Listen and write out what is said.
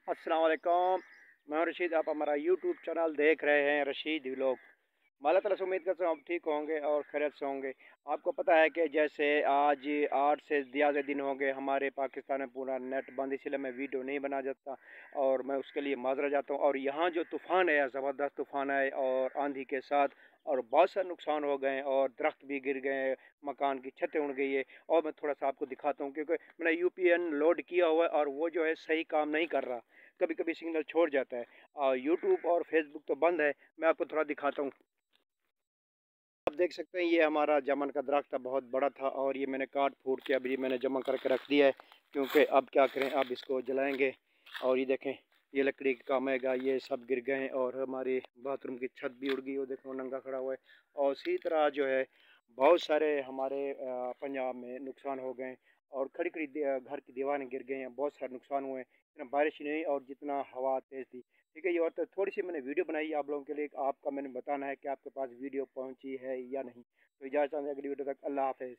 अस्सलाम वालेकुम। मैं हूं रशीद। आप हमारा यूट्यूब चैनल देख रहे हैं, रशीद व्लॉग। अल्लाह ताला से उम्मीद करता हूँ आप ठीक होंगे और खैरियत से होंगे। आपको पता है कि जैसे आज 8 से ज़्यादा दिन हो गए हमारे पाकिस्तान में पूरा नेट बंद, इसलिए मैं वीडियो नहीं बना जाता और मैं उसके लिए माजरा जाता हूँ। और यहाँ जो तूफ़ान है, ज़बरदस्त तूफ़ान है और आंधी के साथ, और बहुत सारे नुकसान हो गए और दरख्त भी गिर गए, मकान की छतें उड़ गई है। और मैं थोड़ा सा आपको दिखाता हूँ क्योंकि मैंने यूपीएन लोड किया हुआ है और वो जो है सही काम नहीं कर रहा, कभी कभी सिग्नल छोड़ जाता है। और यूट्यूब और फेसबुक तो बंद है। मैं आपको थोड़ा दिखाता हूँ। आप देख सकते हैं ये हमारा जामुन का दरख्त था, बहुत बड़ा था और ये मैंने काट फूट के अभी मैंने जमा करके रख दिया है, क्योंकि अब क्या करें, अब इसको जलाएंगे। और ये देखें, ये लकड़ी का काम है, ये सब गिर गए हैं और हमारी बाथरूम की छत भी उड़ गई, वो देखो नंगा खड़ा हुआ है। और इसी तरह जो है बहुत सारे हमारे पंजाब में नुकसान हो गए और खड़ी खड़ी घर की दीवारें गिर गई हैं, बहुत सारे नुकसान हुए हैं। इतना बारिश ही नहीं और जितना हवा तेज़ थी। ठीक है, ये और तो थोड़ी सी मैंने वीडियो बनाई है आप लोगों के लिए। आपका मैंने बताना है कि आपके पास वीडियो पहुंची है या नहीं। तो इजाज़त, अगली वीडियो तक, अल्लाह हाफ़िज़।